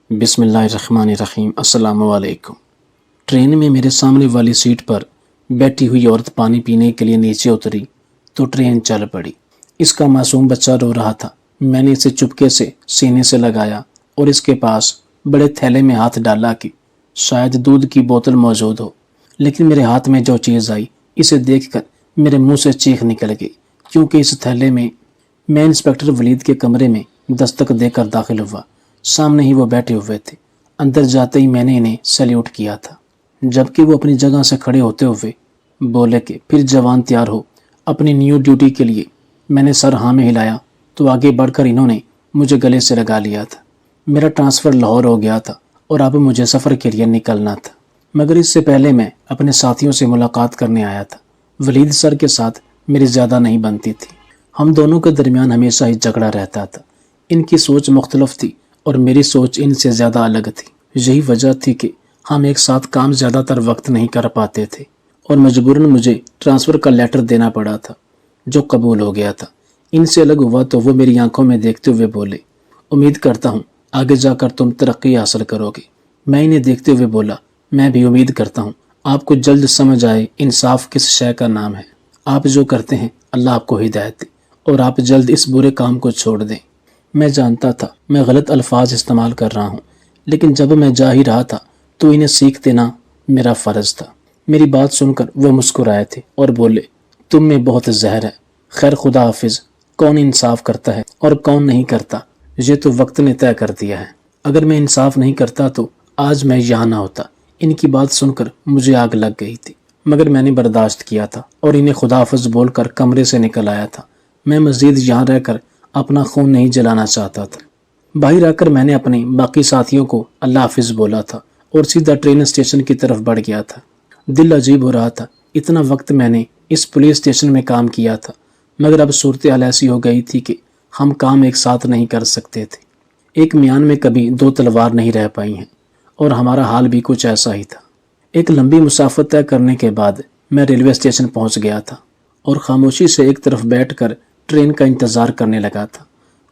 بسم اللہ الرحمن الرحیم۔ السلام علیکم۔ ٹرین میں میرے سامنے والی سیٹ پر بیٹھی ہوئی عورت پانی پینے کے لیے نیچے اتری تو ٹرین چل پڑی۔ اس کا معصوم بچہ رو رہا تھا۔ میں نے اسے چپکے سے سینے سے لگایا اور اس کے پاس بڑے تھیلے میں ہاتھ ڈالا کہ شاید دودھ کی بوتل موجود ہو، لیکن میرے ہاتھ میں جو چیز آئی اسے دیکھ کر میرے منہ سے چیخ نکل گئی، کیونکہ اس تھیلے میں انسپکٹر ولید کے کمرے میں دستک دے کر داخل ہوا۔ سامنے ہی وہ بیٹھے ہوئے تھے۔ اندر جاتے ہی میں نے انہیں سیلیوٹ کیا تھا، جبکہ وہ اپنی جگہ سے کھڑے ہوتے ہوئے بولے کہ پھر جوان تیار ہو اپنی نیو ڈیوٹی کے لیے۔ میں نے سر ہاں میں ہلایا تو آگے بڑھ کر انہوں نے مجھے گلے سے لگا لیا تھا۔ میرا ٹرانسفر لاہور ہو گیا تھا اور اب مجھے سفر کے لیے نکلنا تھا، مگر اس سے پہلے میں اپنے ساتھیوں سے ملاقات کرنے آیا تھا۔ ولید سر کے ساتھ میری زیادہ نہیں بنتی تھی، ہم دونوں کے درمیان ہمیشہ ہی جھگڑا رہتا تھا۔ ان کی سوچ مختلف تھی اور میری سوچ ان سے زیادہ الگ تھی۔ یہی وجہ تھی کہ ہم ایک ساتھ کام زیادہ تر وقت نہیں کر پاتے تھے اور مجبوراً مجھے ٹرانسفر کا لیٹر دینا پڑا تھا، جو قبول ہو گیا تھا۔ ان سے الگ ہوا تو وہ میری آنکھوں میں دیکھتے ہوئے بولے، امید کرتا ہوں آگے جا کر تم ترقی حاصل کرو گے۔ میں انہیں دیکھتے ہوئے بولا، میں بھی امید کرتا ہوں آپ کو جلد سمجھ آئے انصاف کس شے کا نام ہے۔ آپ جو کرتے ہیں اللہ آپ کو ہدایت دے اور آپ جلد اس برے کام کو چھوڑ دیں۔ میں جانتا تھا میں غلط الفاظ استعمال کر رہا ہوں، لیکن جب میں جا ہی رہا تھا تو انہیں سیکھ دینا میرا فرض تھا۔ میری بات سن کر وہ مسکرائے تھے اور بولے، تم میں بہت زہر ہے، خیر خدا حافظ۔ کون انصاف کرتا ہے اور کون نہیں کرتا یہ تو وقت نے طے کر دیا ہے۔ اگر میں انصاف نہیں کرتا تو آج میں یہاں نہ ہوتا۔ ان کی بات سن کر مجھے آگ لگ گئی تھی، مگر میں نے برداشت کیا تھا اور انہیں خدا حافظ بول کر کمرے سے نکل آیا تھا۔ میں مزید یہاں رہ کر اپنا خون نہیں جلانا چاہتا تھا۔ باہر آ کر میں نے اپنے باقی ساتھیوں کو اللہ حافظ بولا تھا اور سیدھا ٹرین اسٹیشن کی طرف بڑھ گیا تھا۔ دل عجیب ہو رہا تھا، اتنا وقت میں نے اس پولیس اسٹیشن میں کام کیا تھا، مگر اب صورتحال ایسی ہو گئی تھی کہ ہم کام ایک ساتھ نہیں کر سکتے تھے۔ ایک میان میں کبھی دو تلوار نہیں رہ پائی ہیں، اور ہمارا حال بھی کچھ ایسا ہی تھا۔ ایک لمبی مسافت طے کرنے کے بعد میں ریلوے اسٹیشن پہنچ گیا تھا اور خاموشی سے ایک طرف بیٹھ کر ٹرین کا انتظار کرنے لگا تھا۔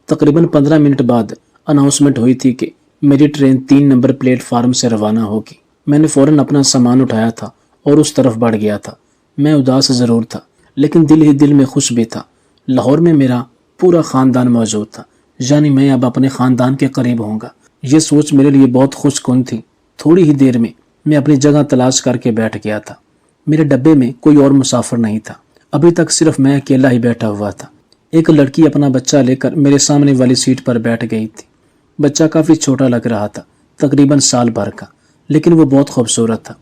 تقریباً 15 منٹ بعد اناؤنسمنٹ ہوئی تھی کہ میری ٹرین 3 نمبر پلیٹ فارم سے روانہ ہوگی۔ میں نے فوراً اپنا سامان اٹھایا تھا اور اس طرف بڑھ گیا تھا۔ میں اداس ضرور تھا، لیکن دل ہی دل میں خوش بھی تھا۔ لاہور میں میرا پورا خاندان موجود تھا، یعنی میں اب اپنے خاندان کے قریب ہوں گا۔ یہ سوچ میرے لیے بہت خوش کن تھی۔ تھوڑی ہی دیر میں اپنی جگہ تلاش کر کے بیٹھ گیا تھا۔ میرے ڈبے میں کوئی اور مسافر نہیں تھا، ابھی تک صرف میں اکیلا ہی بیٹھا ہوا تھا۔ ایک لڑکی اپنا بچہ لے کر میرے سامنے والی سیٹ پر بیٹھ گئی تھی۔ بچہ کافی چھوٹا لگ رہا تھا، تقریباً سال بھر کا، لیکن وہ بہت خوبصورت تھا۔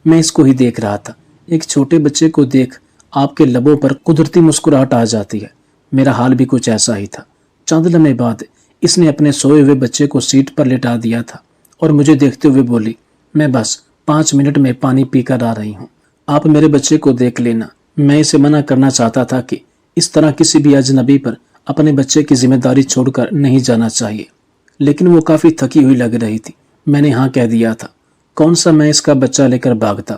میں اس کو ہی دیکھ رہا تھا۔ ایک چھوٹے بچے کو دیکھ آپ کے لبوں پر قدرتی مسکراہٹ آ جاتی ہے۔ میرا حال بھی کچھ ایسا ہی تھا۔ چند لمحے بعد اس نے اپنے سوئے ہوئے بچے کو سیٹ پر لٹا دیا تھا اور مجھے دیکھتے ہوئے بولی، میں بس 5 منٹ میں پانی پی کر آ رہی ہوں، آپ میرے بچے کو دیکھ لینا۔ میں اسے منع کرنا چاہتا تھا کہ اس طرح کسی بھی اجنبی پر اپنے بچے کی ذمہ داری چھوڑ کر نہیں جانا چاہیے، لیکن وہ کافی تھکی ہوئی لگ رہی تھی۔ میں نے ہاں کہہ دیا تھا۔ کون سا میں اس کا بچہ لے کر بھاگتا؟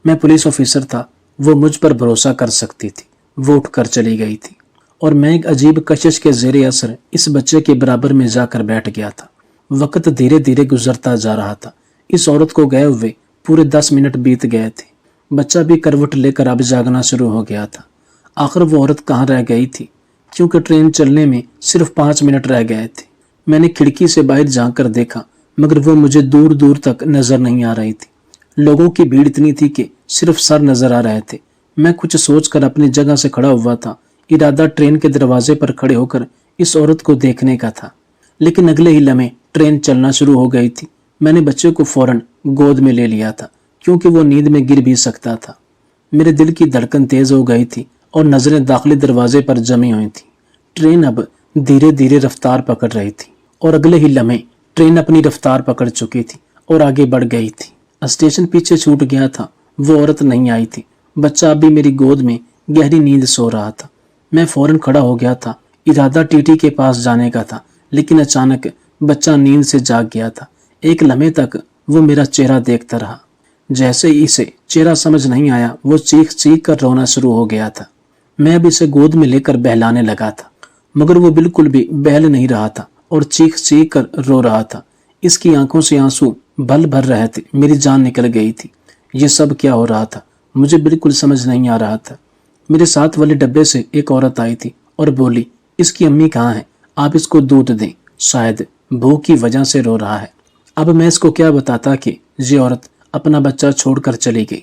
میں پولیس آفیسر تھا، وہ مجھ پر بھروسہ کر سکتی تھی۔ وہ اٹھ کر چلی گئی تھی اور میں ایک عجیب کشش کے زیر اثر اس بچے کے برابر میں جا کر بیٹھ گیا تھا۔ وقت دھیرے دھیرے گزرتا جا رہا تھا۔ اس عورت کو گئے ہوئے پورے 10 منٹ بیت گئے تھے۔ بچہ بھی کروٹ لے کر اب جاگنا شروع ہو گیا تھا۔ آخر وہ عورت کہاں رہ گئی تھی، کیونکہ ٹرین چلنے میں صرف 5 منٹ رہ گئے تھے۔ میں نے کھڑکی سے باہر جھانک کر دیکھا، مگر وہ مجھے دور دور تک نظر نہیں آ رہی تھی۔ لوگوں کی بھیڑ اتنی تھی کہ صرف سر نظر آ رہے تھے۔ میں کچھ سوچ کر اپنی جگہ سے کھڑا ہوا تھا، ارادہ ٹرین کے دروازے پر کھڑے ہو کر اس عورت کو دیکھنے کا تھا، لیکن اگلے ہی لمحے ٹرین چلنا شروع ہو گئی تھی۔ میں نے بچے کو فوراً گود میں لے لیا تھا، کیونکہ وہ نیند میں گر بھی سکتا تھا۔ میرے دل کی دھڑکن تیز ہو گئی تھی اور نظریں داخلی دروازے پر جمی ہوئی تھیں۔ ٹرین اب دھیرے دھیرے رفتار پکڑ رہی تھی اور اگلے ہی لمحے ٹرین اپنی رفتار پکڑ چکی تھی اور آگے بڑھ گئی تھی۔ اسٹیشن پیچھے چھوٹ گیا تھا، وہ عورت نہیں آئی تھی۔ بچہ اب بھی میری گود میں گہری نیند سو رہا تھا۔ میں فوراً کھڑا ہو گیا تھا، ارادہ ٹی ٹی کے پاس جانے کا تھا، لیکن اچانک بچہ نیند سے جاگ گیا تھا۔ ایک لمحے تک وہ میرا چہرہ دیکھتا رہا۔ جیسے ہی اسے چہرہ سمجھ نہیں آیا، وہ چیخ چیخ کر رونا شروع ہو گیا تھا۔ میں اب اسے گود میں لے کر بہلانے لگا تھا، مگر وہ بالکل بھی بہل نہیں رہا تھا اور چیخ چیخ کر رو رہا تھا۔ اس کی آنکھوں سے آنسو بل بھر رہے تھے، میری جان نکل گئی تھی۔ یہ سب کیا ہو رہا تھا مجھے بالکل سمجھ نہیں آ رہا تھا۔ میرے ساتھ والے ڈبے سے ایک عورت آئی تھی اور بولی، اس کی امی کہاں ہے؟ آپ اس کو دودھ دیں، شاید بھوک کی وجہ سے رو رہا ہے۔ اب میں اس کو کیا بتاتا کہ یہ عورت اپنا بچہ چھوڑ کر چلی گئی۔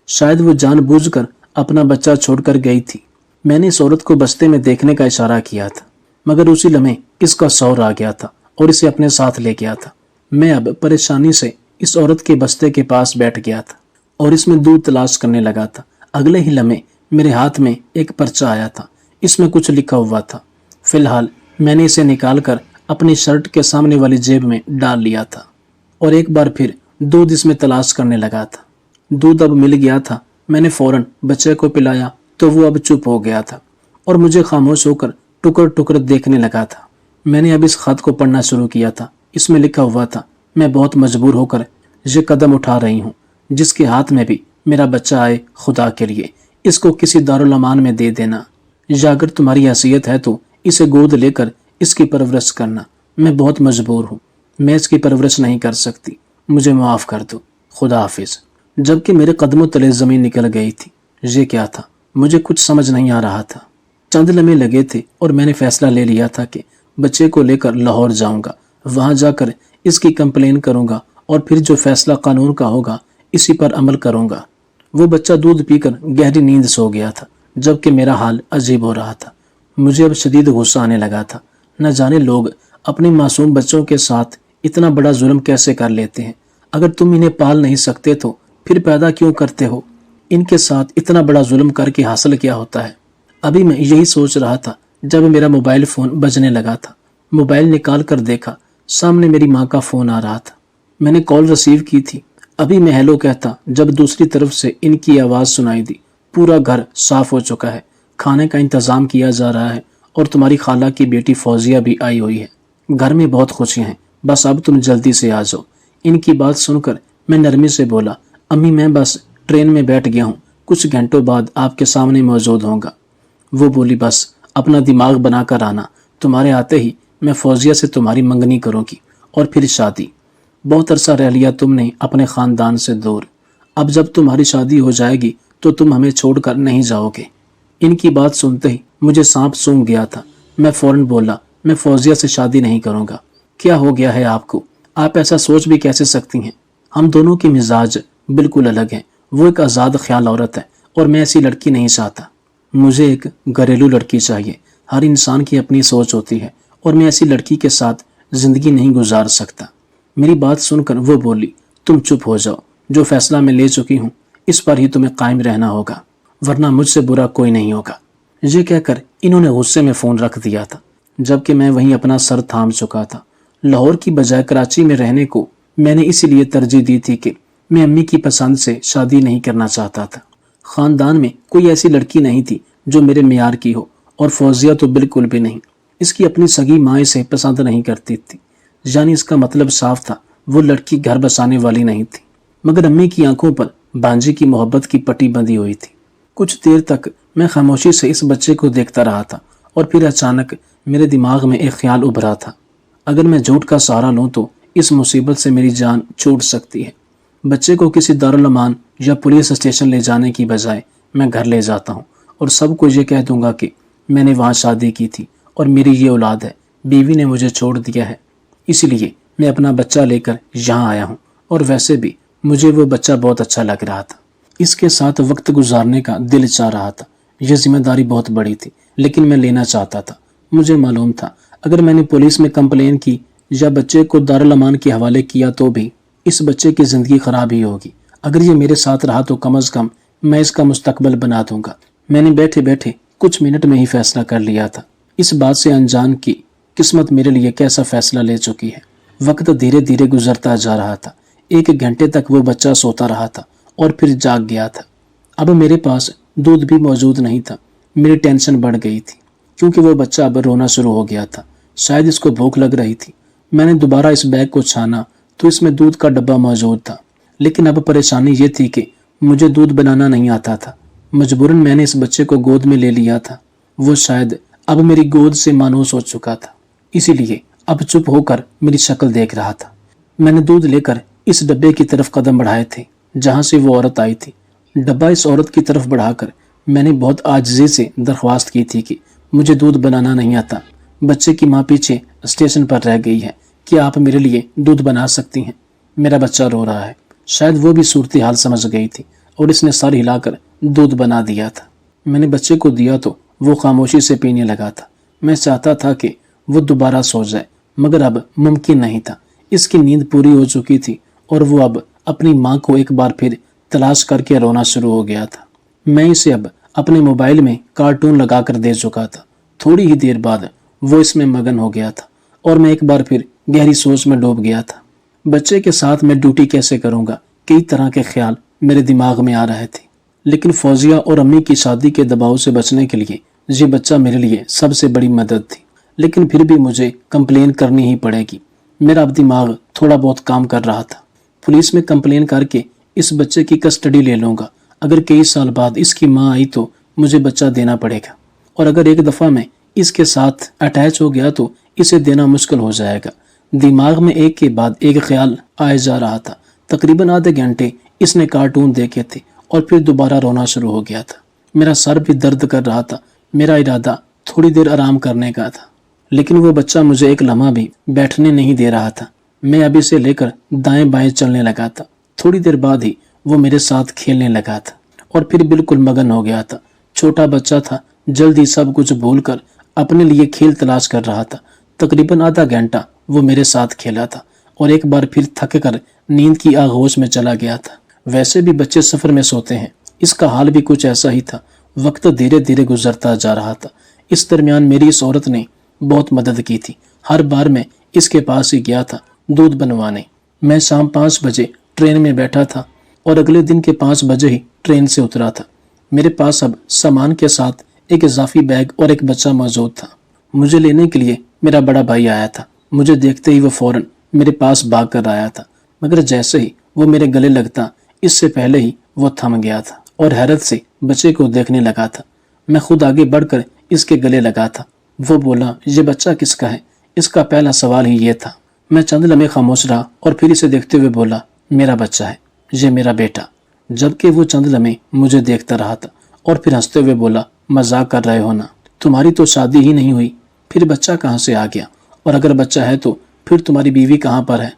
شاید وہ جان بوجھ کر اپنا بچہ چھوڑ کر گئی تھی۔ میں نے اس عورت کو بستے میں دیکھنے کا اشارہ کیا تھا، مگر اسی لمحے اس کا شوہر آ گیا تھا اور اسے اپنے ساتھ لے گیا تھا۔ میں اب پریشانی سے اس عورت کے بستے کے پاس بیٹھ گیا تھا اور اس میں دودھ تلاش کرنے لگا تھا۔ اگلے ہی لمحے میرے ہاتھ میں ایک پرچہ آیا تھا، اس میں کچھ لکھا ہوا تھا۔ فی الحال میں نے اسے نکال کر اپنی شرٹ کے سامنے والی جیب میں ڈال لیا تھا اور ایک بار پھر دودھ اس میں تلاش کرنے لگا تھا۔ دودھ اب مل گیا تھا۔ میں نے فوراً بچے کو پلایا تو وہ اب چپ ہو گیا تھا اور مجھے خاموش ہو کر ٹکر ٹکر دیکھنے لگا تھا۔ میں نے اب اس خط کو پڑھنا شروع کیا تھا۔ اس میں لکھا ہوا تھا، میں بہت مجبور ہو کر یہ قدم اٹھا رہی ہوں، جس کے ہاتھ میں بھی میرا بچہ آئے، خدا کے لیے اس کو کسی دارالامان میں دے دینا، یا اگر تمہاری حیثیت ہے تو اسے گود لے کر اس کی پرورش کرنا۔ میں بہت مجبور ہوں، میں اس کی پرورش نہیں کر سکتی، مجھے معاف کر دو، خدا حافظ۔ جبکہ میرے قدموں تلے زمین نکل گئی تھی۔ یہ کیا تھا؟ مجھے کچھ سمجھ نہیں آ رہا تھا۔ چند لمحے لگے تھے اور میں نے فیصلہ لے لیا تھا کہ بچے کو لے کر لاہور جاؤں گا، وہاں جا کر اس کی کمپلین کروں گا اور پھر جو فیصلہ قانون کا ہوگا اسی پر عمل کروں گا۔ وہ بچہ دودھ پی کر گہری نیند سو گیا تھا، جبکہ میرا حال عجیب ہو رہا تھا۔ مجھے اب شدید غصہ آنے لگا تھا۔ نہ جانے لوگ اپنے معصوم بچوں کے ساتھ اتنا بڑا ظلم کیسے کر لیتے ہیں۔ اگر تم انہیں پال نہیں سکتے تو پھر پیدا کیوں کرتے ہو؟ ان کے ساتھ اتنا بڑا ظلم کر کے حاصل کیا ہوتا ہے؟ ابھی میں یہی سوچ رہا تھا جب میرا موبائل فون بجنے لگا تھا۔ موبائل نکال کر دیکھا، سامنے میری ماں کا فون آ رہا تھا۔ میں نے کال ریسیو کی تھی۔ ابھی میں ہیلو کہتا جب دوسری طرف سے ان کی آواز سنائی دی، پورا گھر صاف ہو چکا ہے، کھانے کا انتظام کیا جا رہا ہے اور تمہاری خالہ کی بیٹی فوزیہ بھی آئی ہوئی ہے۔ گھر میں بہت خوشیاں ہیں، بس اب تم جلدی سے آ جاؤ۔ ان کی بات سن کر میں نرمی سے بولا، امی میں بس ٹرین میں بیٹھ گیا ہوں، کچھ گھنٹوں بعد آپ کے سامنے موجود ہوں گا۔ وہ بولی، بس اپنا دماغ بنا کر آنا، تمہارے آتے ہی میں فوزیہ سے تمہاری منگنی کروں گی اور پھر شادی۔ بہت عرصہ رہ لیا تم نے اپنے خاندان سے دور، اب جب تمہاری شادی ہو جائے گی تو تم ہمیں چھوڑ کر نہیں جاؤ گے۔ ان کی بات سنتے ہی مجھے سانپ سونگھ گیا تھا۔ میں فوراً بولا، میں فوزیہ سے شادی نہیں کروں گا۔ کیا ہو گیا ہے آپ کو؟ آپ ایسا سوچ بھی کیسے سکتی ہیں؟ ہم دونوں کے مزاج بالکل الگ ہیں۔ وہ ایک آزاد خیال عورت ہے اور میں ایسی لڑکی نہیں چاہتا۔ مجھے ایک گھریلو لڑکی چاہیے۔ ہر انسان کی اپنی سوچ ہوتی ہے اور میں ایسی لڑکی کے ساتھ زندگی نہیں گزار سکتا۔ میری بات سن کر وہ بولی، تم چپ ہو جاؤ، جو فیصلہ میں لے چکی ہوں اس پر ہی تمہیں قائم رہنا ہوگا، ورنہ مجھ سے برا کوئی نہیں ہوگا۔ یہ کہہ کر انہوں نے غصے میں فون رکھ دیا تھا، جبکہ میں وہیں اپنا سر تھام چکا تھا۔ لاہور کی بجائے کراچی میں رہنے کو میں نے اسی لیے ترجیح دی تھی کہ میں امی کی پسند سے شادی نہیں کرنا چاہتا تھا۔ خاندان میں کوئی ایسی لڑکی نہیں تھی جو میرے معیار کی ہو، اور فوزیہ تو بالکل بھی نہیں۔ اس کی اپنی سگی ماں اسے پسند نہیں کرتی تھی، یعنی اس کا مطلب صاف تھا وہ لڑکی گھر بسانے والی نہیں تھی۔ مگر امی کی آنکھوں پر بانجی کی محبت کی پٹی بندھی ہوئی تھی۔ کچھ دیر تک میں خاموشی سے اس بچے کو دیکھتا رہا تھا اور پھر اچانک میرے دماغ میں ایک خیال ابھرا تھا، اگر میں جھوٹ کا سہارا لوں تو اس مصیبت سے میری جان چھوٹ سکتی ہے۔ بچے کو کسی دارالامان یا پولیس اسٹیشن لے جانے کی بجائے میں گھر لے جاتا ہوں اور سب کو یہ کہہ دوں گا کہ میں نے وہاں شادی کی تھی اور میری یہ اولاد ہے، بیوی نے مجھے چھوڑ دیا ہے، اسی لیے میں اپنا بچہ لے کر یہاں آیا ہوں، اور ویسے بھی مجھے وہ بچہ بہت اچھا لگ رہا تھا۔ اس کے ساتھ وقت گزارنے کا دل چاہ رہا تھا۔ یہ ذمہ داری بہت بڑی تھی لیکن میں لینا چاہتا تھا۔ مجھے معلوم تھا اگر میں نے پولیس میں کمپلین کی یا بچے کو دارالامان کے حوالے کیا تو بھی اس بچے کی زندگی خراب ہی ہوگی۔ اگر یہ میرے ساتھ رہا تو کم از کم میں اس کا مستقبل بنا دوں گا۔ میں نے بیٹھے بیٹھے کچھ منٹ میں ہی فیصلہ کر لیا تھا۔ اس بات سے انجان کی قسمت میرے لیے کیسا فیصلہ لے چکی ہے۔ وقت دھیرے دھیرے گزرتا جا رہا تھا۔ 1 گھنٹے تک وہ بچہ سوتا رہا تھا اور پھر جاگ گیا تھا۔ اب میرے پاس دودھ بھی موجود نہیں تھا۔ میری ٹینشن بڑھ گئی تھی کیونکہ وہ بچہ اب رونا شروع ہو گیا تھا، شاید اس کو بھوک لگ رہی تھی۔ میں نے دوبارہ اس بیگ کو چھانا تو اس میں دودھ کا ڈبہ موجود تھا، لیکن اب پریشانی یہ تھی کہ مجھے دودھ بنانا نہیں آتا تھا۔ مجبوراً میں نے اس بچے کو گود میں لے لیا تھا۔ وہ شاید اب میری گود سے مانوس ہو چکا تھا، اسی لیے اب چپ ہو کر میری شکل دیکھ رہا تھا۔ میں نے دودھ لے کر اس ڈبے کی طرف قدم بڑھائے تھے جہاں سے وہ عورت آئی تھی۔ ڈبہ اس عورت کی طرف بڑھا کر میں نے بہت عاجزی سے درخواست کی تھی کہ مجھے دودھ بنانا نہیں آتا، بچے کی ماں پیچھے اسٹیشن پر رہ گئی ہے، کیا آپ میرے لیے دودھ بنا سکتی ہیں؟ میرا بچہ رو رہا ہے۔ شاید وہ بھی صورتحال سمجھ گئی تھی اور اس نے سر ہلا کر دودھ بنا دیا تھا۔ میں نے بچے کو دیا تو وہ خاموشی سے پینے لگا تھا۔ میں چاہتا تھا کہ وہ دوبارہ سو جائے، مگر اب ممکن نہیں تھا۔ اس کی نیند پوری ہو چکی تھی اور وہ اب اپنی ماں کو ایک بار پھر تلاش کر کے رونا شروع ہو گیا تھا۔ میں اسے اب اپنے موبائل میں کارٹون لگا کر دے چکا تھا۔ تھوڑی ہی دیر بعد وہ اس میں مگن ہو گیا تھا اور میں ایک بار پھر گہری سوچ میں ڈوب گیا تھا۔ بچے کے ساتھ میں ڈیوٹی کیسے کروں گا، کئی طرح کے خیال میرے دماغ میں آ رہے تھے، لیکن فوزیہ اور امی کی شادی کے دباؤ سے بچنے کے لیے یہ بچہ میرے لیے سب سے بڑی مدد تھی۔ لیکن پھر بھی مجھے کمپلین کرنی ہی پڑے گی۔ میرا اب دماغ تھوڑا بہت کام کر رہا تھا۔ پولیس میں کمپلین کر کے اس بچے کی کسٹڈی لے لوں گا۔ اگر کئی سال بعد اس کی ماں آئی تو مجھے بچہ دینا پڑے گا، اور اگر ایک دفعہ میں اس کے ساتھ اٹیچ ہو گیا تو اسے دینا مشکل ہو جائے گا۔ دماغ میں ایک کے بعد ایک خیال آئے جا رہا تھا۔ تقریباً آدھے گھنٹے اس نے کارٹون دیکھے تھے اور پھر دوبارہ رونا شروع ہو گیا تھا۔ میرا سر بھی درد کر رہا تھا۔ میرا ارادہ تھوڑی دیر آرام کرنے کا تھا، لیکن وہ بچہ مجھے ایک لمحہ بھی بیٹھنے نہیں دے رہا تھا۔ میں اب اسے لے کر دائیں بائیں چلنے لگا تھا۔ تھوڑی دیر بعد ہی وہ میرے ساتھ کھیلنے لگا تھا اور پھر بالکل مگن ہو گیا تھا۔ چھوٹا بچہ تھا، جلدی سب کچھ بھول کر اپنے لیے کھیل تلاش کر رہا تھا۔ تقریباً آدھا گھنٹہ وہ میرے ساتھ کھیلا تھا اور ایک بار پھر تھک کر نیند کی آغوش میں چلا گیا تھا۔ ویسے بھی بچے سفر میں سوتے ہیں، اس کا حال بھی کچھ ایسا ہی تھا۔ وقت دھیرے دھیرے گزرتا جا رہا تھا۔ اس درمیان میری اس عورت نے بہت مدد کی تھی۔ ہر بار میں اس کے پاس ہی گیا تھا دودھ بنوانے۔ میں شام 5 بجے ٹرین میں بیٹھا تھا اور اگلے دن کے 5 بجے ہی ٹرین سے اترا تھا۔ میرے پاس اب سامان کے ساتھ ایک اضافی بیگ اور ایک بچہ موجود تھا۔ مجھے لینے کے لیے میرا بڑا بھائی آیا تھا۔ مجھے دیکھتے ہی وہ فوراً میرے پاس بھاگ کر آیا تھا، مگر جیسے ہی وہ میرے گلے لگتا اس سے پہلے ہی وہ تھم گیا تھا اور حیرت سے بچے کو دیکھنے لگا تھا۔ میں خود آگے بڑھ کر اس کے گلے لگا تھا۔ وہ بولا، یہ بچہ کس کا ہے؟ اس کا پہلا سوال ہی یہ تھا۔ میں چند لمحے خاموش رہا اور پھر اسے دیکھتے ہوئے بولا، میرا بچہ ہے، یہ میرا بیٹا۔ جبکہ وہ چند لمحے مجھے دیکھتا رہا تھا اور پھر ہنستے ہوئے بولا، مذاق کر رہے ہو نا؟ تمہاری تو شادی ہی نہیں ہوئی، پھر بچہ کہاں سے آ گیا؟ اور اگر بچہ ہے تو پھر تمہاری بیوی کہاں پر ہے؟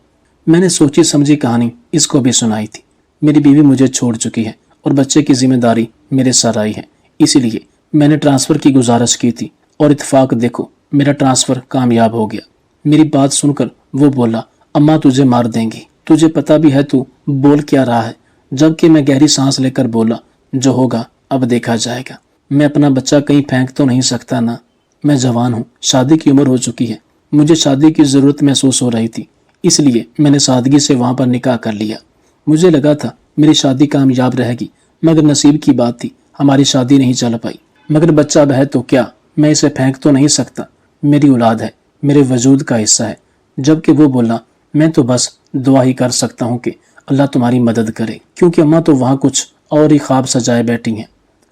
میں نے سوچی سمجھی کہانی اس کو بھی سنائی تھی۔ میری بیوی مجھے چھوڑ چکی ہے اور بچے کی ذمہ داری میرے سر آئی ہے، اسی لیے میں نے ٹرانسفر کی گزارش کی تھی اور اتفاق دیکھو میرا ٹرانسفر کامیاب ہو گیا۔ میری بات سن کر وہ بولا، اماں تجھے مار دیں گی، تجھے پتہ بھی ہے تو بول کیا رہا ہے؟ جبکہ میں گہری سانس لے کر بولا، جو ہوگا اب دیکھا جائے گا۔ میں اپنا بچہ کہیں پھینک تو نہیں سکتا نا؟ میں جوان ہوں، شادی کی عمر ہو چکی ہے، مجھے شادی کی ضرورت محسوس ہو رہی تھی، اس لیے میں نے سادگی سے وہاں پر نکاح کر لیا۔ مجھے لگا تھا میری شادی کامیاب رہے گی، مگر نصیب کی بات تھی، ہماری شادی نہیں چل پائی۔ مگر بچہ اب ہے تو کیا، میں اسے پھینک تو نہیں سکتا، میری اولاد ہے، میرے وجود کا حصہ ہے۔ جبکہ وہ بولا، میں تو بس دعا ہی کر سکتا ہوں کہ اللہ تمہاری مدد کرے، کیونکہ اماں تو وہاں کچھ اور ہی خواب سجائے بیٹھی ہیں۔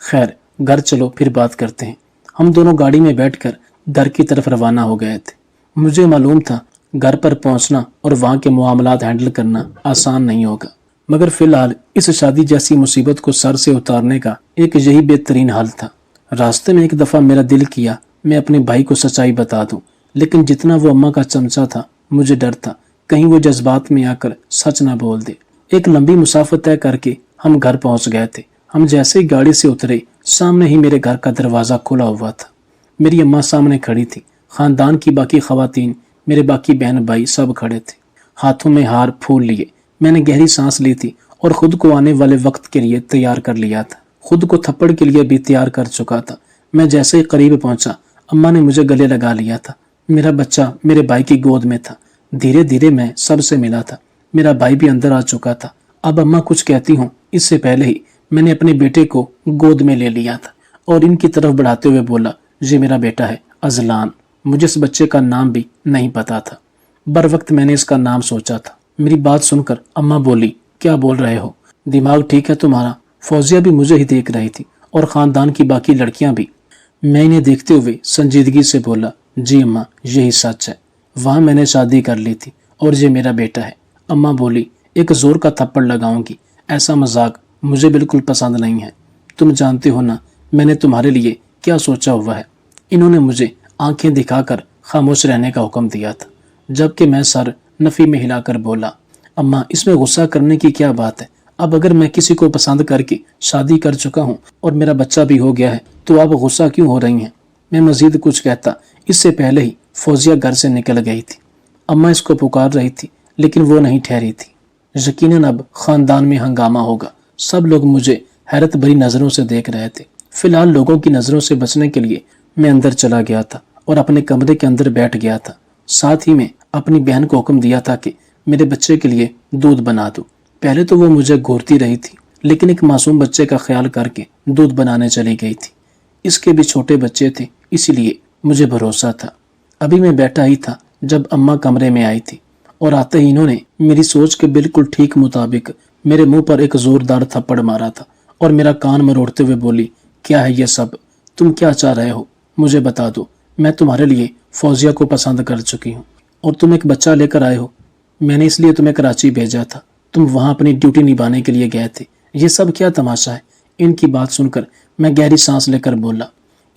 خیر، گھر چلو پھر بات کرتے ہیں۔ ہم دونوں گاڑی میں بیٹھ کر گھر کی طرف روانہ ہو گئے تھے۔ مجھے معلوم تھا گھر پر پہنچنا اور وہاں کے معاملات ہینڈل کرنا آسان نہیں ہوگا، مگر فی الحال اس شادی جیسی مصیبت کو سر سے اتارنے کا ایک یہی بہترین حل تھا۔ راستے میں ایک دفعہ میرا دل کیا میں اپنے بھائی کو سچائی بتا دوں، لیکن جتنا وہ اماں کا چمچہ تھا مجھے ڈر تھا کہیں وہ جذبات میں آ کر سچ نہ بول دے۔ ایک لمبی مسافت طے کر کے ہم گھر پہنچ گئے تھے۔ ہم جیسے ہی گاڑی سے اترے، سامنے ہی میرے گھر کا دروازہ کھلا ہوا تھا۔ میری اماں سامنے کھڑی تھی، خاندان کی باقی خواتین، میرے باقی بہن بھائی سب کھڑے تھے، ہاتھوں میں ہار پھول لیے۔ میں نے گہری سانس لی تھی اور خود کو آنے والے وقت کے لیے تیار کر لیا تھا، خود کو تھپڑ کے لیے بھی تیار کر چکا تھا۔ میں جیسے ہی قریب پہنچا، اماں نے مجھے گلے لگا لیا تھا۔ میرا بچہ میرے بھائی کی گود میں تھا۔ دھیرے دھیرے میں سب سے ملا تھا، میرا بھائی بھی اندر آ چکا تھا۔ اب اماں کچھ کہتی ہوں اس سے پہلے ہی میں نے اپنے بیٹے کو گود میں لے لیا تھا اور ان کی طرف بڑھاتے ہوئے بولا، یہ میرا بیٹا ہے اذلان۔ مجھے اس بچے کا نام بھی نہیں پتا تھا، بر وقت میں نے اس کا نام سوچا تھا۔ میری بات سن کر اماں بولی، کیا بول رہے ہو؟ دماغ ٹھیک ہے تمہارا؟ فوزیہ بھی مجھے ہی دیکھ رہی تھی اور خاندان کی باقی لڑکیاں بھی۔ میں انہیں دیکھتے ہوئے سنجیدگی سے بولا، جی اماں، یہی سچ ہے، وہاں میں نے شادی کر لی تھی اور یہ میرا بیٹا ہے اماں بولی، ایک زور کا تھپڑ لگاؤں گی، ایسا مذاق مجھے بالکل پسند نہیں ہے، تم جانتے ہو نا میں نے تمہارے لیے کیا سوچا ہوا ہے۔ انہوں نے مجھے آنکھیں دکھا کر خاموش رہنے کا حکم دیا تھا، جبکہ میں سر نفی میں ہلا کر بولا، اماں اس میں غصہ کرنے کی کیا بات ہے؟ اب اگر میں کسی کو پسند کر کے شادی کر چکا ہوں اور میرا بچہ بھی ہو گیا ہے تو اب غصہ کیوں ہو رہی ہیں؟ میں مزید کچھ کہتا اس سے پہلے ہی فوزیہ گھر سے نکل گئی تھی۔ اماں اس کو پکار رہی تھی لیکن وہ نہیں ٹھہری تھی۔ یقیناً اب خاندان میں ہنگامہ ہوگا۔ سب لوگ مجھے حیرت بھری نظروں سے دیکھ رہے تھے۔ فی الحال لوگوں کی نظروں سے بچنے کے لیے میں اندر چلا گیا تھا اور اپنے کمرے کے اندر بیٹھ گیا تھا۔ ساتھ ہی میں اپنی بہن کو حکم دیا تھا کہ میرے بچے کے لیے دودھ بنا دو۔ پہلے تو وہ مجھے گھورتی رہی تھی لیکن ایک معصوم بچے کا خیال کر کے دودھ بنانے چلی گئی تھی۔ اس کے بھی چھوٹے بچے تھے، اسی لیے مجھے بھروسہ تھا۔ ابھی میں بیٹھا ہی تھا جب اماں کمرے میں آئی تھی اور آتے ہی انہوں نے میری سوچ کے بالکل ٹھیک مطابق میرے منہ پر ایک زوردار تھپڑ مارا تھا اور میرا کان مروڑتے ہوئے بولی، کیا ہے یہ سب؟ تم کیا چاہ رہے ہو؟ مجھے بتا دو، میں تمہارے لیے فوزیہ کو پسند کر چکی ہوں اور تم ایک بچہ لے کر آئے ہو۔ میں نے اس لیے تمہیں کراچی بھیجا تھا، تم وہاں اپنی ڈیوٹی نبھانے کے لیے گئے تھے۔ یہ سب کیا تماشا ہے؟ ان کی بات سن کر میں گہری سانس لے کر بولا،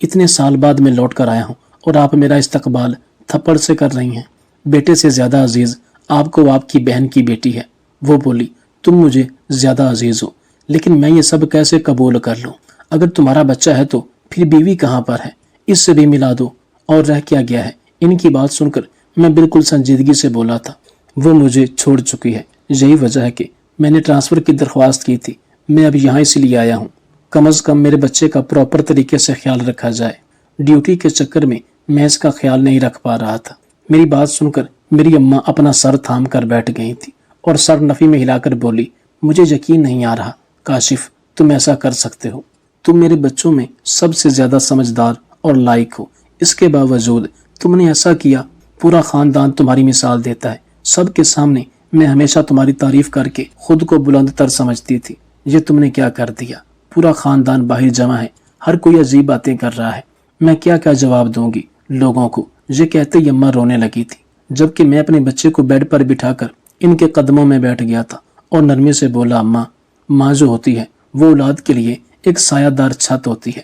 اتنے سال بعد میں لوٹ کر آیا ہوں اور آپ میرا استقبال تھپڑ سے کر رہی ہیں۔ بیٹے سے زیادہ عزیز آپ کو آپ کی بہن کی بیٹی ہے۔ وہ بولی، تم مجھے زیادہ عزیز ہو لیکن میں یہ سب کیسے قبول کر لوں؟ اگر تمہارا بچہ ہے تو پھر بیوی کہاں پر ہے؟ اس سے بھی ملا دو، اور رہ کیا گیا ہے؟ ان کی بات سن کر میں بالکل سنجیدگی سے بولا تھا، وہ مجھے چھوڑ چکی ہے، یہی وجہ ہے کہ میں نے ٹرانسفر کی درخواست کی تھی۔ میں اب یہاں اس لیے آیا ہوں، کم از کم میرے بچے کا پراپر طریقے سے خیال رکھا جائے۔ ڈیوٹی کے چکر میں اس کا خیال نہیں رکھ پا رہا تھا۔ میری بات سن کر میری اماں اپنا سر تھام کر بیٹھ گئی تھی اور سر نفی میں ہلا کر بولی، مجھے یقین نہیں آ رہا کاشف تم ایسا کر سکتے ہو۔ تم میرے بچوں میں سب سے زیادہ سمجھدار اور لائق ہو، اس کے باوجود تم نے ایسا کیا۔ پورا خاندان تمہاری مثال دیتا ہے، سب کے سامنے میں ہمیشہ تمہاری تعریف کر کے خود کو بلند تر سمجھتی تھی، یہ تم نے کیا کر دیا؟ پورا خاندان باہر جمع ہے، ہر کوئی عجیب باتیں کر رہا ہے، میں کیا جواب دوں گی لوگوں کو؟ یہ کہتے ہی اماں رونے لگی تھی، جبکہ میں اپنے بچے کو بیڈ پر بٹھا کر ان کے قدموں میں بیٹھ گیا تھا اور نرمی سے بولا، اماں، ماں جو ہوتی ہے وہ اولاد کے لیے ایک سایہ دار چھت ہوتی ہے۔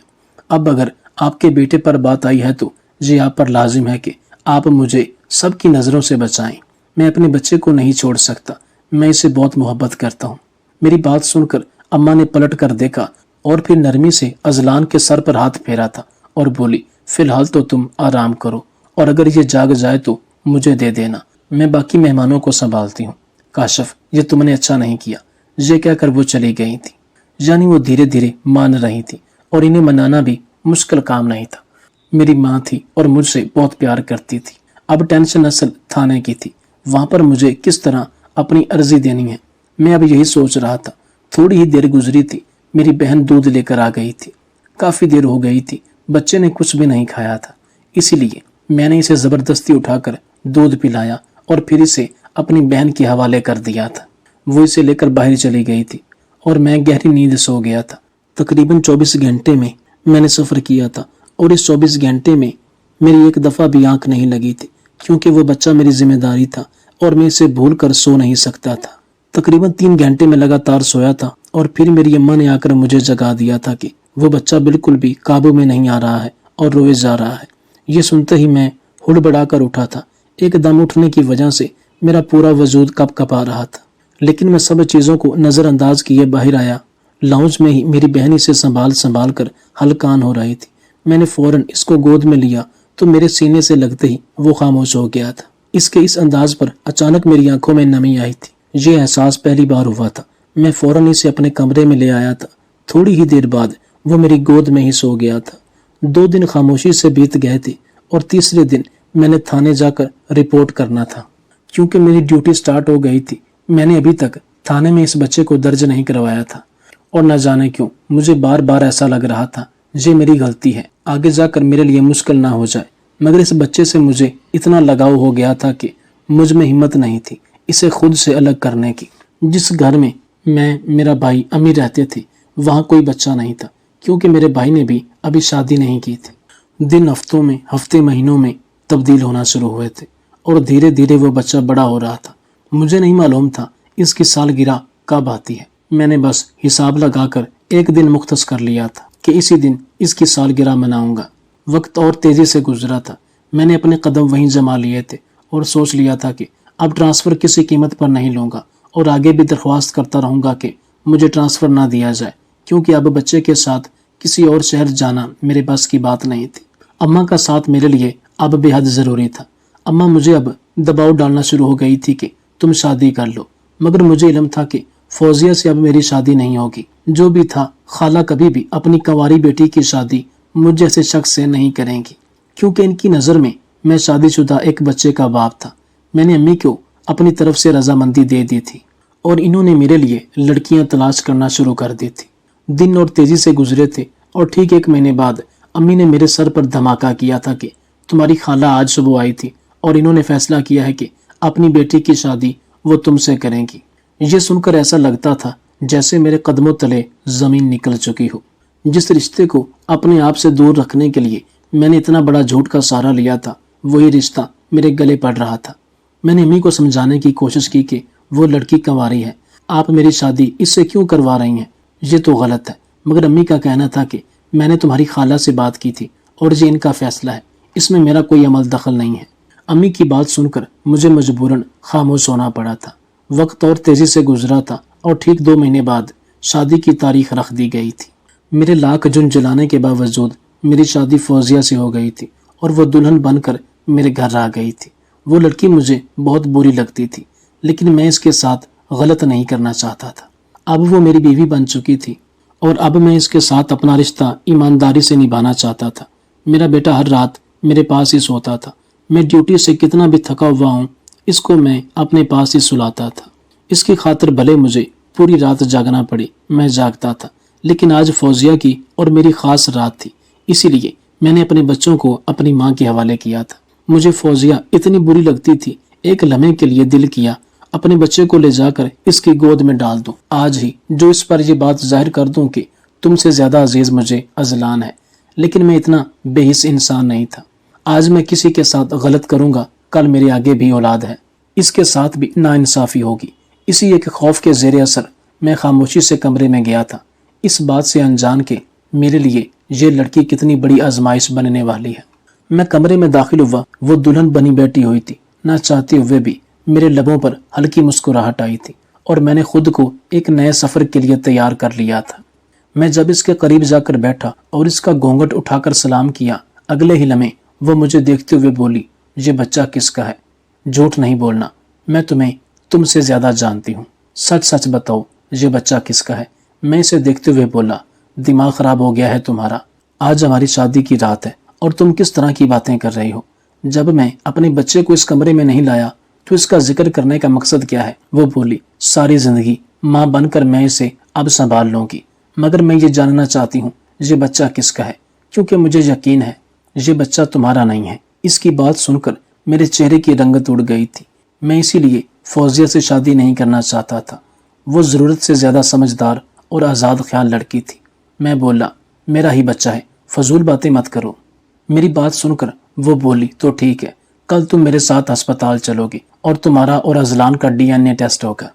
اب اگر آپ کے بیٹے پر بات آئی ہے تو یہ آپ پر لازم ہے کہ آپ مجھے سب کی نظروں سے بچائیں۔ میں اپنے بچے کو نہیں چھوڑ سکتا، میں اسے بہت محبت کرتا ہوں۔ میری بات سن کر اماں نے پلٹ کر دیکھا اور پھر نرمی سے اذلان کے سر پر ہاتھ پھیرا تھا اور بولی، فی الحال تو تم آرام کرو اور اگر یہ جاگ جائے تو مجھے دے دینا، میں باقی مہمانوں کو سنبھالتی ہوں۔ کاشف، یہ تم نے اچھا نہیں کیا، یہ کہہ کر وہ چلی گئی تھی۔ یعنی وہ دھیرے دھیرے مان رہی تھی اور انہیں منانا بھی مشکل کام نہیں تھا۔ میری ماں تھی اور مجھ سے بہت پیار کرتی تھی۔ اب ٹینشن اصل تھانے کی تھی، وہاں پر مجھے کس طرح اپنی عرضی دینی ہے، میں اب یہی سوچ رہا تھا۔ تھوڑی ہی دیر گزری تھی، میری بہن دودھ لے کر آ گئی تھی۔ کافی دیر ہو گئی تھی، بچے نے کچھ بھی نہیں کھایا تھا، اسی لیے میں نے اسے زبردستی اٹھا کر دودھ پلایا اور پھر اسے اپنی بہن کے حوالے کر دیا تھا۔ وہ اسے لے کر باہر چلی گئی تھی اور میں گہری نیند سو گیا تھا۔ تقریباً 24 گھنٹے میں نے سفر کیا تھا اور اس 24 گھنٹے میں میری ایک دفعہ بھی آنکھ نہیں لگی تھی، کیونکہ وہ بچہ میری ذمہ داری تھا اور میں اسے بھول کر سو نہیں سکتا تھا۔ تقریباً 3 گھنٹے میں لگاتار سویا تھا اور پھر میری اماں نے آ کر مجھے جگا دیا تھا کہ وہ بچہ بالکل بھی قابو میں نہیں آ رہا ہے اور روئے جا رہا ہے۔ یہ سنتے ہی میں ہڑبڑا کر اٹھا تھا۔ ایک دم اٹھنے کی وجہ سے میرا پورا وجود کپ کپا رہا تھا، لیکن میں سب چیزوں کو نظر انداز کیے باہر آیا۔ لاؤنج میں ہی میری بہن اسے سنبھال کر ہلکان ہو رہی تھی۔ میں نے فوراً اس کو گود میں لیا تو میرے سینے سے لگتے ہی وہ خاموش ہو گیا تھا۔ اس کے اس انداز پر اچانک میری آنکھوں میں نمی آئی تھی۔ یہ احساس پہلی بار ہوا تھا۔ میں فوراً اسے اپنے کمرے میں لے آیا تھا۔ تھوڑی ہی دیر بعد وہ میری گود میں ہی سو گیا تھا۔ 2 دن خاموشی سے بیت گئے تھے اور تیسرے دن میں نے تھانے جا کر رپورٹ کرنا تھا، کیونکہ میری ڈیوٹی سٹارٹ ہو گئی تھی۔ میں نے ابھی تک تھانے میں اس بچے کو درج نہیں کروایا تھا اور نہ جانے کیوں مجھے بار بار ایسا لگ رہا تھا یہ میری غلطی ہے، آگے جا کر میرے لیے مشکل نہ ہو جائے، مگر اس بچے سے مجھے اتنا لگاؤ ہو گیا تھا کہ مجھ میں ہمت نہیں تھی اسے خود سے الگ کرنے کی۔ جس گھر میں میرا بھائی امی رہتے تھے وہاں کوئی بچہ نہیں تھا، کیونکہ میرے بھائی نے بھی ابھی شادی نہیں کی تھی۔ دن ہفتوں میں، ہفتے مہینوں میں تبدیل ہونا شروع ہوئے تھے اور دھیرے دھیرے وہ بچہ بڑا ہو رہا تھا۔ مجھے نہیں معلوم تھا اس کی سالگرہ کب آتی ہے۔ میں نے بس حساب لگا کر ایک دن مختص کر لیا تھا کہ اسی دن اس کی سالگرہ مناؤں گا۔ وقت اور تیزی سے گزرا تھا۔ میں نے اپنے قدم وہیں جما لیے تھے اور سوچ لیا تھا کہ اب ٹرانسفر کسی قیمت پر نہیں لوں گا اور آگے بھی درخواست کرتا رہوں گا کہ مجھے ٹرانسفر نہ دیا جائے، کیونکہ اب بچے کے ساتھ کسی اور شہر جانا میرے بس کی بات نہیں تھی۔ اماں کا ساتھ میرے لیے اب بے حد ضروری تھا۔ اماں مجھے اب دباؤ ڈالنا شروع ہو گئی تھی کہ تم شادی کر لو، مگر مجھے علم تھا کہ فوزیہ سے اب میری شادی نہیں ہوگی۔ جو بھی تھا، خالہ کبھی بھی اپنی کنواری بیٹی کی شادی مجھ جیسے شخص سے نہیں کریں گی، کیونکہ ان کی نظر میں شادی شدہ ایک بچے کا باپ تھا۔ میں نے امی کو اپنی طرف سے رضامندی دے دی تھی اور انہوں نے میرے لیے لڑکیاں تلاش کرنا شروع کر دی تھی۔ دن اور تیزی سے گزرے تھے اور ٹھیک 1 مہینے بعد امی نے میرے سر پر دھماکہ کیا تھا کہ تمہاری خالہ آج صبح آئی تھی اور انہوں نے فیصلہ کیا ہے کہ اپنی بیٹی کی شادی وہ تم سے کریں گی۔ یہ سن کر ایسا لگتا تھا جیسے میرے قدموں تلے زمین نکل چکی ہو۔ جس رشتے کو اپنے آپ سے دور رکھنے کے لیے میں نے اتنا بڑا جھوٹ کا سہارا لیا تھا، وہی رشتہ میرے گلے پڑ رہا تھا۔ میں نے امی کو سمجھانے کی کوشش کی کہ وہ لڑکی کنواری ہے، آپ میری شادی اس سے کیوں کروا رہی ہیں، یہ تو غلط ہے۔ مگر امی کا کہنا تھا کہ میں نے تمہاری خالہ سے بات کی تھی اور یہ ان کا فیصلہ ہے، اس میں میرا کوئی عمل دخل نہیں ہے۔ امی کی بات سن کر مجھے مجبوراً خاموش ہونا پڑا تھا۔ وقت اور تیزی سے گزرا تھا اور ٹھیک 2 مہینے بعد شادی کی تاریخ رکھ دی گئی تھی۔ میرے لاکھ جن جلانے کے باوجود میری شادی فوزیہ سے ہو گئی تھی اور وہ دلہن بن کر میرے گھر آ گئی تھی۔ وہ لڑکی مجھے بہت بری لگتی تھی، لیکن میں اس کے ساتھ غلط نہیں کرنا چاہتا تھا۔ اب وہ میری بیوی بن چکی تھی اور اب میں اس کے ساتھ اپنا رشتہ ایمانداری سے نبھانا چاہتا تھا۔ میرا بیٹا ہر رات میرے پاس ہی سوتا تھا۔ میں ڈیوٹی سے کتنا بھی تھکا ہوا ہوں، اس کو میں اپنے پاس ہی سلاتا تھا۔ اس کی خاطر بھلے مجھے پوری رات جاگنا پڑی، میں جاگتا تھا۔ لیکن آج فوزیہ کی اور میری خاص رات تھی، اسی لیے میں نے اپنے بچوں کو اپنی ماں کے حوالے کیا تھا۔ مجھے فوزیہ اتنی بری لگتی تھی، ایک لمحے کے لیے دل کیا اپنے بچے کو لے جا کر اس کی گود میں ڈال دوں، آج ہی جو اس پر یہ بات ظاہر کر دوں کہ تم سے زیادہ عزیز مجھے اذلان ہے۔ لیکن میں اتنا بے حس انسان نہیں تھا۔ آج میں کسی کے ساتھ غلط کروں گا، کل میرے آگے بھی اولاد ہے، اس کے ساتھ بھی ناانصافی ہوگی۔ اسی ایک خوف کے زیر اثر میں خاموشی سے کمرے میں گیا تھا، اس بات سے انجان کہ میرے لیے یہ لڑکی کتنی بڑی آزمائش بننے والی ہے۔ میں کمرے میں داخل ہوا، وہ دلہن بنی بیٹھی ہوئی تھی۔ نہ چاہتے ہوئے بھی میرے لبوں پر ہلکی مسکراہٹ آئی تھی اور میں نے خود کو ایک نئے سفر کے لیے تیار کر لیا تھا۔ میں جب اس کے قریب جا کر بیٹھا اور اس کا گھونگھٹ اٹھا کر سلام کیا، اگلے ہی لمحے وہ مجھے دیکھتے ہوئے بولی، یہ بچہ کس کا ہے؟ جھوٹ نہیں بولنا، میں تمہیں تم سے زیادہ جانتی ہوں، سچ سچ بتاؤ یہ بچہ کس کا ہے؟ میں اسے دیکھتے ہوئے بولا، دماغ خراب ہو گیا ہے تمہارا؟ آج ہماری شادی کی رات ہے اور تم کس طرح کی باتیں کر رہی ہو؟ جب میں اپنے بچے کو اس کمرے میں نہیں لایا تو اس کا ذکر کرنے کا مقصد کیا ہے؟ وہ بولی، ساری زندگی ماں بن کر میں اسے اب سنبھال لوں گی، مگر میں یہ جاننا چاہتی ہوں یہ بچہ کس کا ہے، کیونکہ مجھے یقین ہے یہ بچہ تمہارا نہیں ہے۔ اس کی بات سن کر میرے چہرے کی رنگت اڑ گئی تھی۔ میں اسی لیے فوزیہ سے شادی نہیں کرنا چاہتا تھا۔ وہ ضرورت سے زیادہ سمجھدار اور آزاد خیال لڑکی تھی۔ میں بولا، میرا ہی بچہ ہے، فضول باتیں مت کرو۔ میری بات سن کر وہ بولی، تو ٹھیک ہے، کل تم میرے ساتھ ہسپتال چلو گی اور تمہارا اور اذلان کا DNA ٹیسٹ ہوگا۔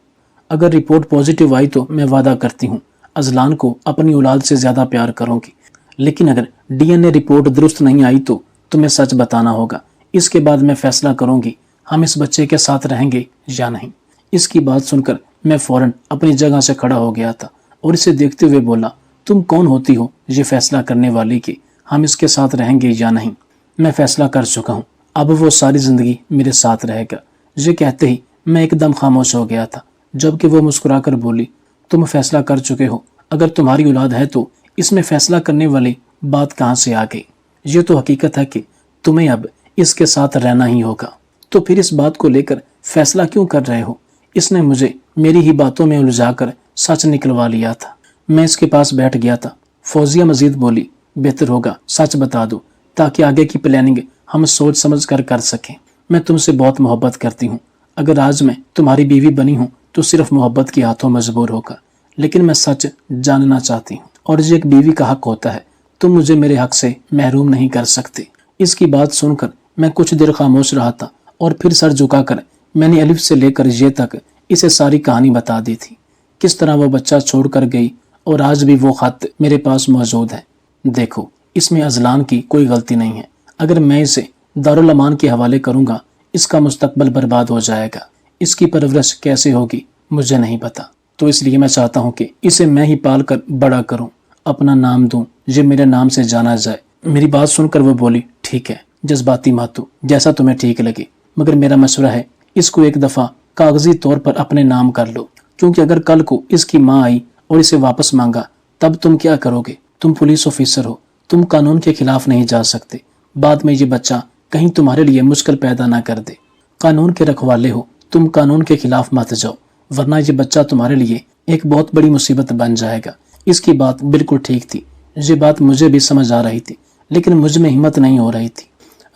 اگر رپورٹ پازیٹیو آئی تو میں وعدہ کرتی ہوں اذلان کو اپنی اولاد سے زیادہ پیار کروں گی، لیکن اگر DNA رپورٹ درست نہیں آئی تو تمہیں سچ بتانا ہوگا۔ اس کے بعد میں فیصلہ کروں گی ہم اس بچے کے ساتھ رہیں گے یا نہیں۔ اس کی بات سن کر میں فوراً اپنی جگہ سے کھڑا ہو گیا تھا اور اسے دیکھتے ہوئے بولا، تم کون ہوتی ہو یہ فیصلہ کرنے والی کہ ہم اس کے ساتھ رہیں گے یا نہیں؟ میں فیصلہ کر چکا ہوں، اب وہ ساری زندگی میرے ساتھ رہے گا۔ یہ کہتے ہی میں ایک دم خاموش ہو گیا تھا، جبکہ وہ مسکرا کر بولی، تم فیصلہ کر چکے ہو، اگر تمہاری اولاد ہے تو اس میں فیصلہ کرنے والی بات کہاں سے آ گئی؟ یہ تو حقیقت ہے کہ تمہیں اب اس کے ساتھ رہنا ہی ہوگا، تو پھر اس بات کو لے کر فیصلہ کیوں کر رہے ہو؟ اس نے مجھے میری ہی باتوں میں الجھا کر سچ نکلوا لیا تھا۔ میں اس کے پاس بیٹھ گیا تھا۔ فوزیہ مزید بولی، بہتر ہوگا سچ بتا دو تاکہ آگے کی پلاننگ ہم سوچ سمجھ کر سکیں۔ میں تم سے بہت محبت کرتی ہوں، اگر آج میں تمہاری بیوی بنی ہوں تو صرف محبت کے ہاتھوں مجبور ہوگا، لیکن میں سچ جاننا چاہتی ہوں اور یہ ایک بیوی کا حق ہوتا ہے، تم مجھے میرے حق سے محروم نہیں کر سکتے۔ اس کی بات سن کر میں کچھ دیر خاموش رہا تھا اور پھر سر جھکا کر میں نے الف سے لے کر یہ تک اسے ساری کہانی بتا دی تھی، کس طرح وہ بچہ چھوڑ کر گئی، اور آج بھی وہ خط میرے پاس موجود ہے۔ دیکھو، اس میں اذلان کی کوئی غلطی نہیں ہے۔ اگر میں اسے دارالامان کے حوالے کروں گا، اس کا مستقبل برباد ہو جائے گا۔ اس کی پرورش کیسے ہوگی مجھے نہیں پتا، تو اس لیے میں چاہتا ہوں کہ اسے میں ہی پال کر بڑا کروں، اپنا نام دوں، یہ میرے نام سے جانا جائے۔ میری بات سن کر وہ بولی، ٹھیک ہے جذباتی ماتو، جیسا تمہیں ٹھیک لگے، مگر میرا مشورہ ہے اس کو ایک دفعہ کاغذی طور پر اپنے نام کر لو، کیونکہ اگر کل کو اس کی ماں آئی اور اسے واپس مانگا تب تم کیا کرو گے؟ تم پولیس آفیسر ہو، تم قانون کے خلاف نہیں جا سکتے۔ بعد میں یہ بچہ کہیں تمہارے لیے مشکل پیدا نہ کر دے۔ قانون کے رکھوالے ہو، تم قانون کے خلاف مت جاؤ، ورنہ یہ بچہ تمہارے لیے ایک بہت بڑی مصیبت بن جائے گا۔ اس کی بات بالکل ٹھیک تھی، یہ بات مجھے بھی سمجھ آ رہی تھی، لیکن مجھ میں ہمت نہیں ہو رہی تھی۔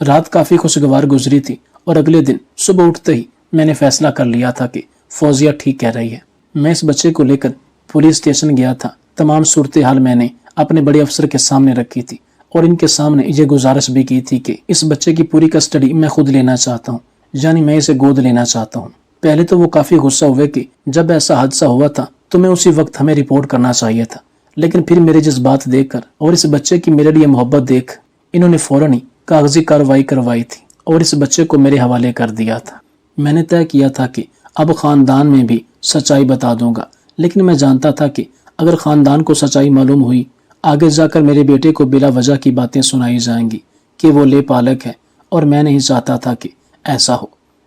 رات کافی خوشگوار گزری تھی اور اگلے دن صبح اٹھتے ہی میں نے فیصلہ کر لیا تھا کہ فوزیہ ٹھیک کہہ رہی ہے۔ میں اس بچے کو لے کر پولیس اسٹیشن گیا تھا۔ تمام صورتحال میں نے اپنے بڑے افسر کے سامنے رکھی تھی اور ان کے سامنے یہ گزارش بھی کی تھی کہ اس بچے کی پوری کسٹڈی میں خود لینا چاہتا ہوں، یعنی میں اسے گود لینا چاہتا ہوں۔ پہلے تو وہ کافی غصہ ہوئے کہ جب ایسا حادثہ ہوا تھا تو میں اسی وقت ہمیں رپورٹ کرنا چاہیے تھا، لیکن پھر میرے جذبات دیکھ کر اور اس بچے کی میرے لیے محبت دیکھ انہوں نے فوراً ہی کاغذی کارروائی کروائی تھی اور اس بچے کو میرے حوالے کر دیا تھا۔ میں نے طے کیا تھا کہ اب خاندان میں بھی سچائی بتا دوں گا، لیکن میں جانتا تھا کہ اگر خاندان کو سچائی معلوم ہوئی، آگے جا کر میرے بیٹے کو بلا وجہ کی باتیں سنائی جائیں گی کہ وہ لے پالک ہے، اور میں نہیں چاہتا تھا کہ ایسا ہو۔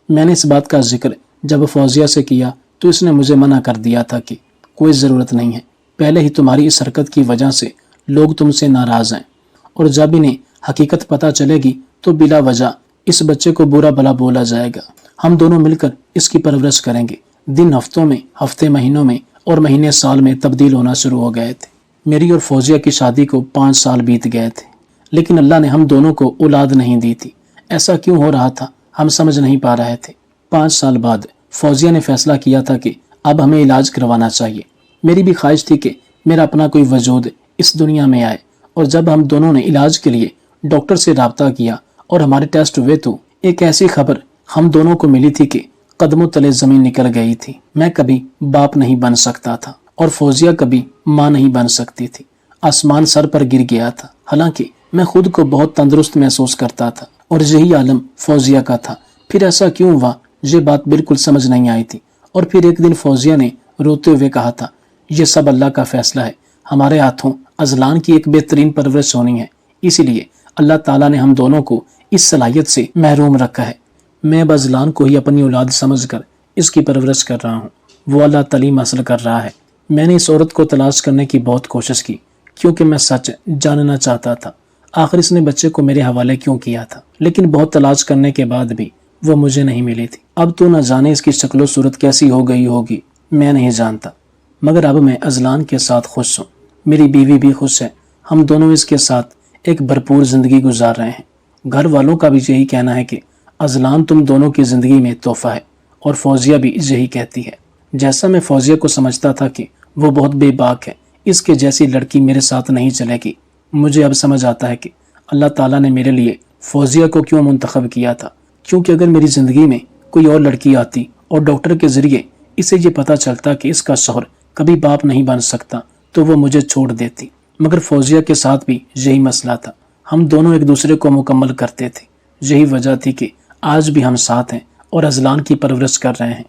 میں نے اس بات کا ذکر جب فوزیہ سے کیا تو اس نے مجھے منع کر دیا تھا کہ کوئی ضرورت نہیں ہے، پہلے ہی تمہاری اس حرکت کی وجہ سے لوگ تم سے ناراض ہیں، اور جب انہیں حقیقت پتہ چلے گی تو بلا وجہ اس بچے کو برا بھلا بولا جائے گا۔ ہم دونوں مل کر اس کی پرورش کریں گے۔ دن ہفتوں میں، ہفتے مہینوں میں، اور مہینے سال میں تبدیل ہونا شروع ہو گئے تھے۔ میری اور فوزیہ کی شادی کو 5 سال بیت گئے تھے، لیکن اللہ نے ہم دونوں کو اولاد نہیں دی تھی۔ ایسا کیوں ہو رہا تھا ہم سمجھ نہیں پا رہے تھے۔ 5 سال بعد فوزیہ نے فیصلہ کیا تھا کہ اب ہمیں علاج کروانا چاہیے۔ میری بھی خواہش تھی کہ میرا اپنا کوئی وجود اس دنیا میں آئے، اور جب ہم دونوں نے علاج کے لیے ڈاکٹر سے رابطہ کیا اور ہمارے ٹیسٹ ہوئے تو ایک ایسی خبر ہم دونوں کو ملی تھی کہ قدموں تلے زمین نکل گئی تھی۔ میں کبھی باپ نہیں بن سکتا تھا اور فوزیہ کبھی ماں نہیں بن سکتی تھی۔ آسمان سر پر گر گیا تھا، حالانکہ میں خود کو بہت تندرست محسوس کرتا تھا اور یہی عالم فوزیہ کا تھا۔ پھر ایسا کیوں ہوا یہ بات بالکل سمجھ نہیں آئی تھی، اور پھر ایک دن فوزیہ نے روتے ہوئے کہا تھا، یہ سب اللہ کا فیصلہ ہے، ہمارے ہاتھوں اذلان کی ایک بہترین پرورش ہونی ہے، اسی لیے اللہ تعالیٰ نے ہم دونوں کو اس صلاحیت سے محروم رکھا ہے۔ میں اب اذلان کو ہی اپنی اولاد سمجھ کر اس کی پرورش کر رہا ہوں، وہ اللہ تعلیم حاصل کر رہا ہے۔ میں نے اس عورت کو تلاش کرنے کی بہت کوشش کی کیونکہ میں سچ جاننا چاہتا تھا، آخر اس نے بچے کو میرے حوالے کیوں کیا تھا، لیکن بہت تلاش کرنے کے بعد بھی وہ مجھے نہیں ملی تھی۔ اب تو نہ جانے اس کی شکل و صورت کیسی ہو گئی ہوگی، میں نہیں جانتا، مگر اب میں اذلان کے ساتھ خوش ہوں، میری بیوی بھی خوش ہے، ہم دونوں اس کے ساتھ ایک بھرپور زندگی گزار رہے ہیں۔ گھر والوں کا بھی یہی کہنا ہے کہ اذلان تم دونوں کی زندگی میں تحفہ ہے، اور فوزیہ بھی یہی کہتی ہے۔ جیسا میں فوزیہ کو سمجھتا تھا کہ وہ بہت بے باک ہے، اس کے جیسی لڑکی میرے ساتھ نہیں چلے گی، مجھے اب سمجھ آتا ہے کہ اللہ تعالیٰ نے میرے لیے فوزیہ کو کیوں منتخب کیا تھا، کیونکہ اگر میری زندگی میں کوئی اور لڑکی آتی اور ڈاکٹر کے ذریعے اسے یہ پتہ چلتا کہ اس کا شوہر کبھی باپ نہیں بن سکتا تو وہ مجھے چھوڑ دیتی، مگر فوزیہ کے ساتھ بھی یہی مسئلہ تھا، ہم دونوں ایک دوسرے کو مکمل کرتے تھے۔ یہی وجہ تھی کہ آج بھی ہم ساتھ ہیں اور اذلان کی پرورش کر رہے ہیں۔